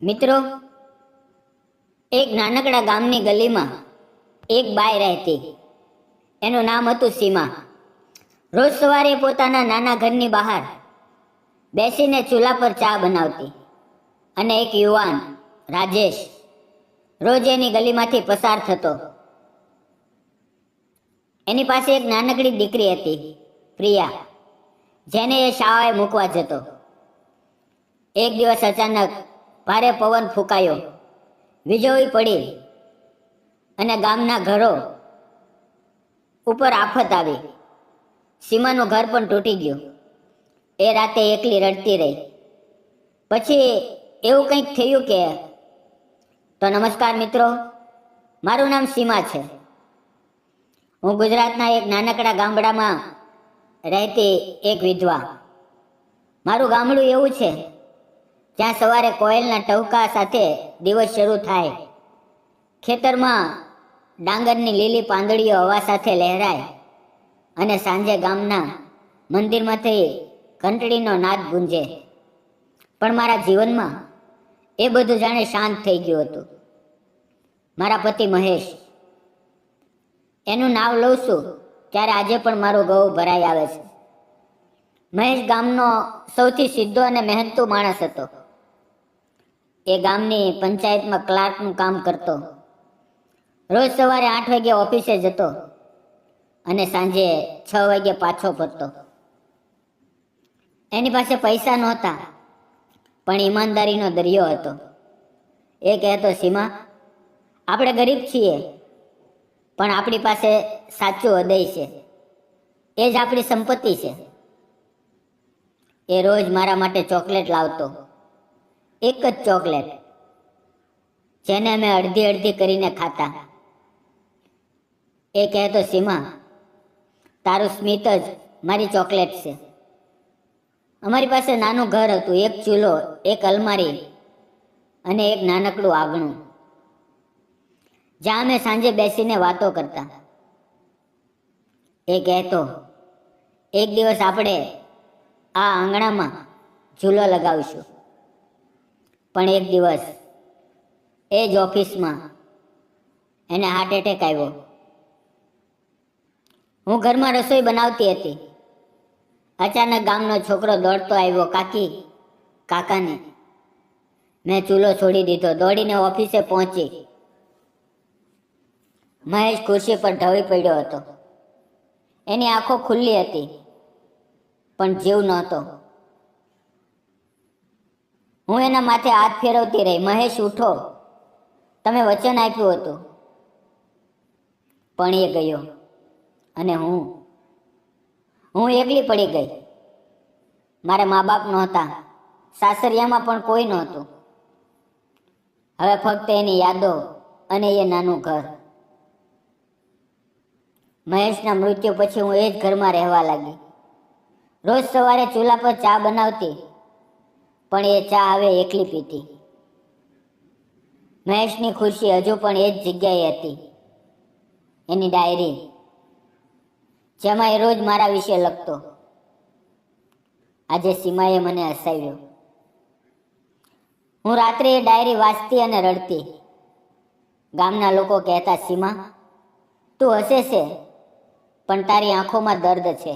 મિત્રો, એક નાનકડા ગામની ગલીમાં એક બાઈ રહેતી. એનું નામ હતું સીમા. રોજ સવારે પોતાના નાના ઘરની બહાર બેસીને ચૂલા પર ચા બનાવતી અને એક યુવાન રાજેશ રોજ એની ગલીમાંથી પસાર થતો. એની પાસે એક નાનકડી દીકરી હતી, પ્રિયા, જેને એ શાળાએ મૂકવા જતો. એક દિવસ અચાનક ભારે પવન ફૂંકાયો, વીજળી પડી અને ગામના ઘરો ઉપર આફત આવી. સીમાનું ઘર પણ તૂટી ગયું. એ રાતે એકલી રડતી રહી. પછી એવું કંઈક થયું કે તો નમસ્કાર મિત્રો, મારું નામ સીમા છે. હું ગુજરાતના એક નાનકડા ગામડામાં રહેતી એક વિધવા. મારું ગામડું એવું છે જ્યાં સવારે કોયલના ટહુકા સાથે દિવસ શરૂ થાય, ખેતરમાં ડાંગરની લીલી પાંદડીઓ હવા સાથે લહેરાય અને સાંજે ગામના મંદિરમાંથી ઘંટડીનો નાદ ગુંજે. પણ મારા જીવનમાં એ બધું જાણે શાંત થઈ ગયું હતું. મારા પતિ મહેશ, એનું નામ લઉં છું ત્યારે આજે પણ મારો ગૌ ભરાઈ આવે છે. મહેશ ગામનો સૌથી સીધો અને મહેનતુ માણસ હતો. એ ગામની પંચાયતમાં ક્લાર્કનું કામ કરતો. રોજ સવારે 8 વાગે ઓફિસે જતો અને સાંજે 6 વાગે પાછો ફરતો. એની પાસે પૈસા નહોતા, પણ ઈમાનદારીનો દરિયો હતો. એ કહેતો, સીમા, આપણે ગરીબ છીએ, પણ આપણી પાસે સાચું હૃદય છે, એ જ આપણી સંપત્તિ છે. એ રોજ મારા માટે ચોકલેટ લાવતો, એક જ ચોકલેટ, જેને અમે અડધી અડધી કરીને ખાતા. એ કહેતો, સીમા, તારું સ્મિત જ મારી ચોકલેટ છે. અમારી પાસે નાનું ઘર હતું, એક ચૂલો, એક અલમારી અને એક નાનકડું આંગણું, જ્યાં અમે સાંજે બેસીને વાતો કરતા. એ કહેતો, એક દિવસ આપણે આ આંગણામાં ઝૂલો લગાવીશું. પણ એક દિવસ એ જ ઓફિસમાં એને હાર્ટ એટેક આવ્યો. હું ઘરમાં રસોઈ બનાવતી હતી. અચાનક ગામનો છોકરો દોડતો આવ્યો, કાકી, કાકાને. મેં ચૂલો છોડી દીધો, દોડીને ઓફિસે પહોંચી. મહેશ ખુરશી પર ઢળી પડ્યો હતો. એની આંખો ખુલ્લી હતી, પણ જીવ નહોતો. હું એના માથે હાથ ફેરવતી રહી, મહેશ, ઉઠો, તમે વચન આપ્યું હતું. પણ એ ગયો અને હું એકલી પડી ગઈ. મારા મા બાપ નહોતા, સાસરિયામાં પણ કોઈ નહોતું. હવે ફક્ત એની યાદો અને એ નાનું ઘર. મહેશના મૃત્યુ પછી હું એ જ ઘરમાં રહેવા લાગી. રોજ સવારે ચૂલા પર ચા બનાવતી, પણ એ ચા હવે એકલી પીતી. મહેશની ખુરશી હજુ પણ એ જ જગ્યાએ હતી, એની ડાયરી, જેમાં એ રોજ મારા વિશે લખતો. આજે સીમાએ મને હસાવ્યો. હું રાત્રે એ ડાયરી વાંચતી અને રડતી. ગામના લોકો કહેતા, સીમા, તું હસે છે, પણ તારી આંખોમાં દર્દ છે.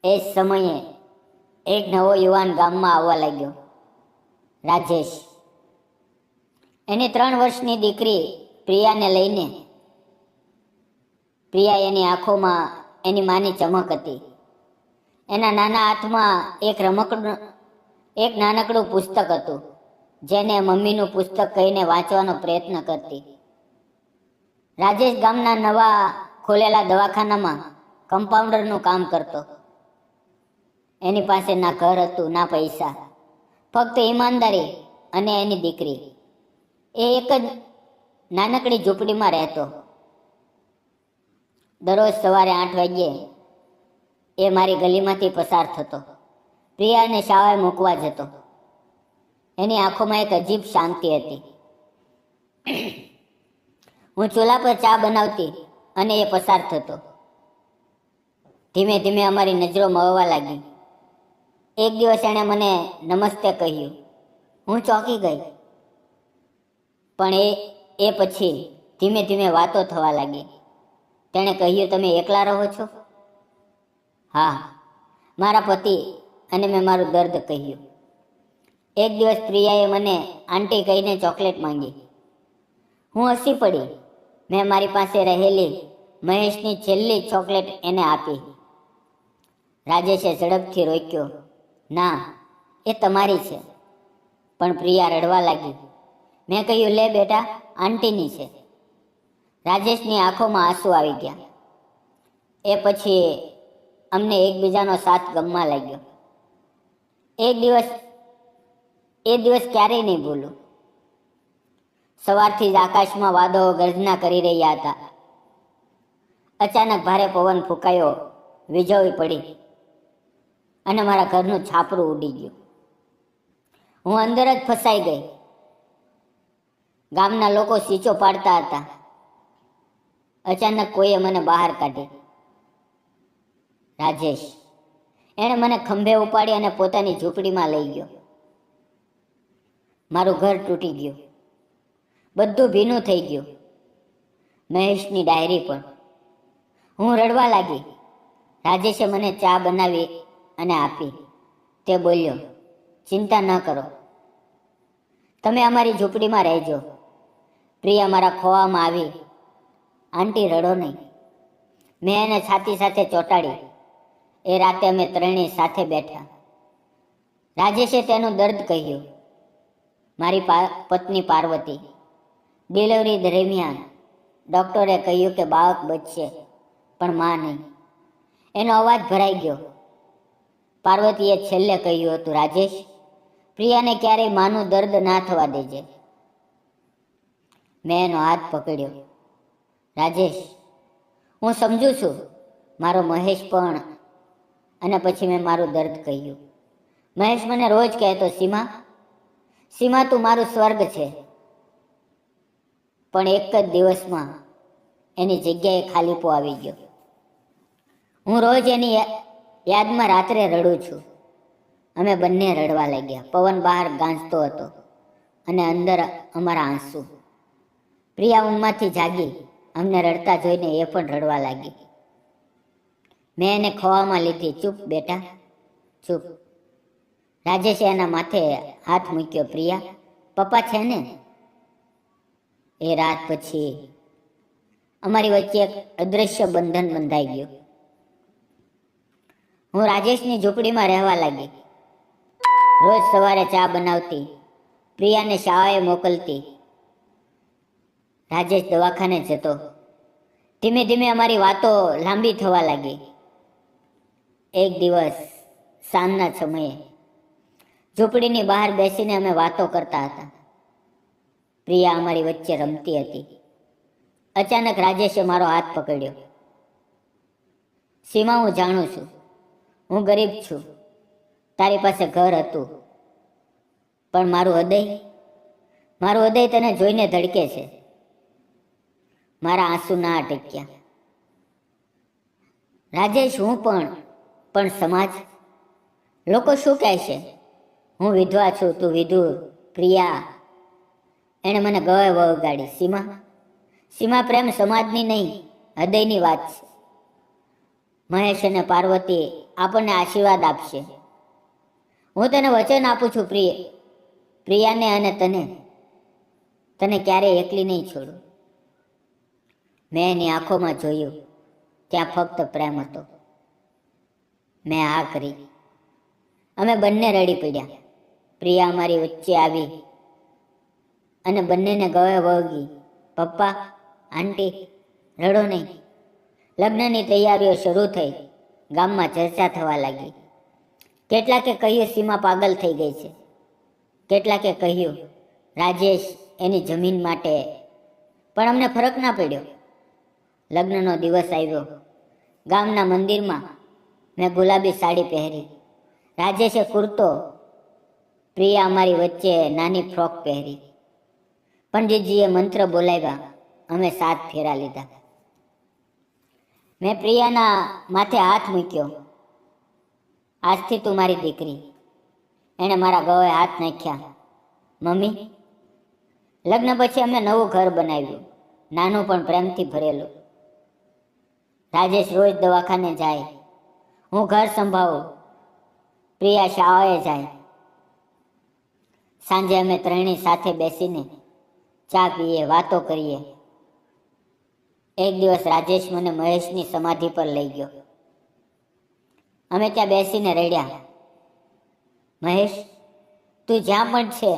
એ જ સમયે એક નવો યુવાન ગામમાં આવવા લાગ્યો, રાજેશ. એની 3 વર્ષની દીકરી પ્રિયાને લઈને. પ્રિયા, એની આંખોમાં એની માની ચમક હતી. એના નાના હાથમાં એક નાનકડું પુસ્તક હતું, જેને મમ્મીનું પુસ્તક કહીને વાંચવાનો પ્રયત્ન કરતી. રાજેશ ગામના નવા ખોલેલા દવાખાનામાં કમ્પાઉન્ડરનું કામ કરતો. એની પાસે ના ઘર હતું, ના પૈસા, ફક્ત ઈમાનદારી અને એની દીકરી. એ એક જ નાનકડી ઝૂંપડીમાં રહેતો. દરરોજ સવારે 8 વાગ્યે એ મારી ગલીમાંથી પસાર થતો. પ્રિયાને શાળાએ મૂકવા જતો. એની આંખોમાં એક અજીબ શાંતિ હતી. હું ચૂલા પર ચા બનાવતી અને એ પસાર થતો. ધીમે ધીમે અમારી નજરો મળવા લાગી. એક દિવસ એણે મને નમસ્તે કહ્યું. હું ચોંકી ગઈ. પણ એ પછી ધીમે ધીમે વાતો થવા લાગી. તેણે કહ્યું, તમે એકલા રહો છો? હા, મારા પતિ અને મેં મારું દર્દ કહ્યું. એક દિવસ પ્રિયાએ મને આંટી કહીને ચોકલેટ માંગી. હું હસી પડી. મેં મારી પાસે રહેલી મહેશની છેલ્લી ચોકલેટ એને આપી. રાજેશે ઝડપથી રોક્યો. ના, એ તમારી છે. પણ પ્રિયા રડવા લાગી. મેં કહ્યું, લે બેટા, આંટીની છે. રાજેશની આંખોમાં આંસુ આવી ગયા. એ પછી અમને એકબીજાનો સાથ ગમવા લાગ્યો. એ દિવસ ક્યારેય નહીં ભૂલું. સવારથી જ આકાશમાં વાદળો ગર્જના કરી રહ્યા હતા. અચાનક ભારે પવન ફૂંકાયો, વીજળી પડી અને મારા ઘરનું છાપરું ઉડી ગયું. હું અંદર જ ફસાઈ ગઈ. ગામના લોકો સીચો પાડતા હતા. અચાનક કોઈએ મને બહાર કાઢી. રાજેશ. એણે મને ખંભે ઉપાડી અને પોતાની ઝૂંપડીમાં લઈ ગયો. મારું ઘર તૂટી ગયું. બધું ભીનું થઈ ગયું. મહેશની ડાયરી પણ. હું રડવા લાગી. રાજેશે મને ચા બનાવી અને આપી. તે બોલ્યો, ચિંતા ન કરો, તમે અમારી ઝૂંપડીમાં રહેજો. પ્રિયા મારા ખોવામાં આવી. આંટી, રડો નહીં. મેં એને છાતી સાથે ચોંટાડી. એ રાતે અમે ત્રણેય સાથે બેઠા. રાજેશે તેનું દર્દ કહ્યું. મારી પત્ની પાર્વતી. ડિલિવરી દરમિયાન ડૉક્ટરે કહ્યું કે બાળક બચશે, પણ માં નહીં. એનો અવાજ ભરાઈ ગયો. પાર્વતીએ છેલ્લે કહ્યું હતું, રાજેશ, પ્રિયાને ક્યારેય માનું દર્દ ના થવા દેજે. મેં એનો હાથ પકડ્યો. રાજેશ, હું સમજુ છું, મારો મહેશ પણ. અને પછી મેં મારું દર્દ કહ્યું. મહેશ મને રોજ કહેતો, સીમા તું મારું સ્વર્ગ છે. પણ એક જ દિવસમાં એની જગ્યાએ ખાલીપો આવી ગયો. હું રોજ એની યાદમાં રાત્રે રડું છું. અમે બંને રડવા લાગ્યા. પવન બહાર ગાંજતો હતો અને અંદર અમારા આંસુ. પ્રિયા ઊંઘમાંથી જાગી. અમને રડતા જોઈને એ પણ રડવા લાગી. મેં એને ખોવામાં લીધી. ચૂપ બેટા, ચૂપ. રાજેશે એના માથે હાથ મૂક્યો. પ્રિયા, પપ્પા છે ને? એ રાત પછી અમારી વચ્ચે એક અદૃશ્ય બંધન બંધાઈ ગયું. હું રાજેશની ઝૂંપડીમાં રહેવા લાગી. રોજ સવારે ચા બનાવતી, પ્રિયાને શાળાએ મોકલતી. રાજેશ દવાખાને જતો. ધીમે ધીમે અમારી વાતો લાંબી થવા લાગી. એક દિવસ સાંજના સમયે ઝૂંપડીની બહાર બેસીને અમે વાતો કરતા હતા. પ્રિયા અમારી વચ્ચે રમતી હતી. અચાનક રાજેશે મારો હાથ પકડ્યો. સીમા, હું જાણું છું, હું ગરીબ છું. તારી પાસે ઘર હતું, પણ મારું હૃદય તને જોઈને ધડકે છે. મારા આંસુ ના અટક્યા. રાજેશ, હું પણ સમાજ, લોકો શું કહેશે? હું વિધવા છું, તું વિધુર. પ્રિયા, એણે મને ગળે વળગાડી. સીમા, પ્રેમ સમાજની નહીં, હૃદયની વાત છે. મહેશ અને પાર્વતી આપણને આશીર્વાદ આપશે. હું તને વચન આપું છું, પ્રિયાને અને તને ક્યારેય એકલી નહીં છોડું. મેં એની આંખોમાં જોયું. ત્યાં ફક્ત પ્રેમ હતો. મેં હા કરી. અમે બંને રડી પડ્યા. પ્રિયા અમારી વચ્ચે આવી અને બંનેને ગળે વળગી. પપ્પા, આંટી, રડો નહીં. લગ્નની તૈયારીઓ શરૂ થઈ. ગામમાં ચર્ચા થવા લાગી. કેટલાકે કહ્યું સીમા પાગલ થઈ ગઈ છે. કેટલાકે કહ્યું રાજેશ એની જમીન માટે. પણ અમને ફરક ના પડ્યો. લગ્નનો દિવસ આવ્યો. ગામના મંદિરમાં મેં ગુલાબી સાડી પહેરી. રાજેશે કુર્તો. પ્રિયા અમારી વચ્ચે નાની ફ્રોક પહેરી. પંડિતજીએ મંત્ર બોલાવ્યા. અમે 7 ફેરા લીધા. મેં પ્રિયાના માથે હાથ મૂક્યો. આજથી તું મારી દીકરી. એણે મારા ગળે હાથ નાખ્યા મમ્મી, લગ્ન પછી અમે નવું ઘર બનાવ્યું, નાનું પણ પ્રેમથી ભરેલું. રાજેશ રોજ દવાખાને જાય, હું ઘર સંભાળું, પ્રિયા શાળાએ જાય. સાંજે અમે ત્રણેય સાથે બેસીને ચા પીએ, વાતો કરીએ. એક દિવસ રાજેશ મને મહેશની સમાધિ પર લઈ ગયો. અમે ત્યાં બેસીને રડ્યા. મહેશ, તું જ્યાં પણ છે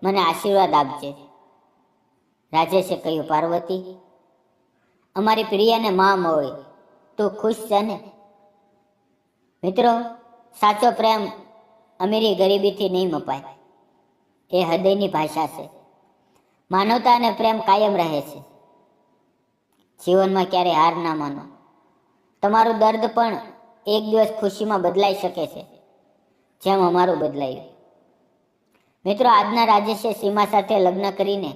મને આશીર્વાદ આપજે. રાજેશે કહ્યું, પાર્વતી, અમારી પ્રિયાને માં મળી, તું ખુશ છે ને? મિત્રો, સાચો પ્રેમ અમીરી ગરીબીથી નહીં મપાય, એ હૃદયની ભાષા છે. માનવતા અને પ્રેમ કાયમ રહે છે. જીવનમાં ક્યારે હાર ના માનો. તમારું દર્દ પણ એક દિવસ ખુશીમાં બદલાઈ શકે છે, જેમ અમારું બદલાયું. મિત્રો, આજના રાજેશે સીમા સાથે લગ્ન કરીને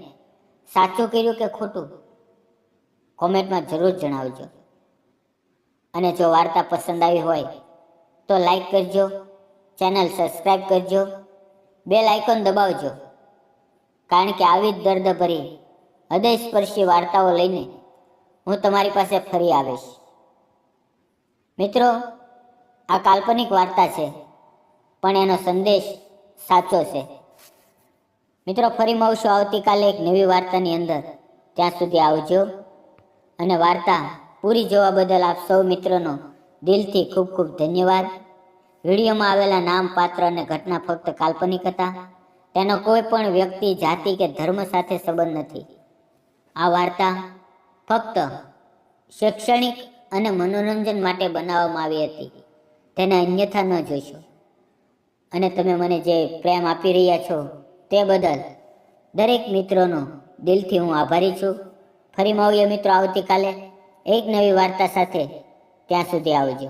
સાચું કર્યું કે ખોટું? કોમેન્ટમાં જરૂર જણાવજો. અને જો વાર્તા પસંદ આવી હોય તો લાઈક કરજો, ચેનલ સબસ્ક્રાઈબ કરજો, બેલ આઇકોન દબાવજો, કારણ કે આવી જ દર્દભરી હૃદયસ્પર્શી વાર્તાઓ લઈને હું તમારી પાસે ફરી આવીશ. મિત્રો, આ કાલ્પનિક વાર્તા છે, પણ એનો સંદેશ સાચો છે. મિત્રો, ફરી મળશું આવતીકાલે એક નવી વાર્તાની અંદર. ત્યાં સુધી આવજો. અને વાર્તા પૂરી જોવા બદલ આપ સૌ મિત્રોનો દિલથી ખૂબ ખૂબ ધન્યવાદ. વિડીયોમાં આવેલા નામ, પાત્ર અને ઘટના ફક્ત કાલ્પનિક હતા. તેનો કોઈ પણ વ્યક્તિ, જાતિ કે ધર્મ સાથે સંબંધ નથી. આ વાર્તા ફક્ત શૈક્ષણિક અને મનોરંજન માટે બનાવવામાં આવી હતી. તેને અન્યથા ન જોઈશો. અને તમે મને જે પ્રેમ આપી રહ્યા છો તે બદલ દરેક મિત્રોનો દિલથી હું આભારી છું. ફરી મળીએ મિત્રો આવતીકાલે એક નવી વાર્તા સાથે. ત્યાં સુધી આવજો.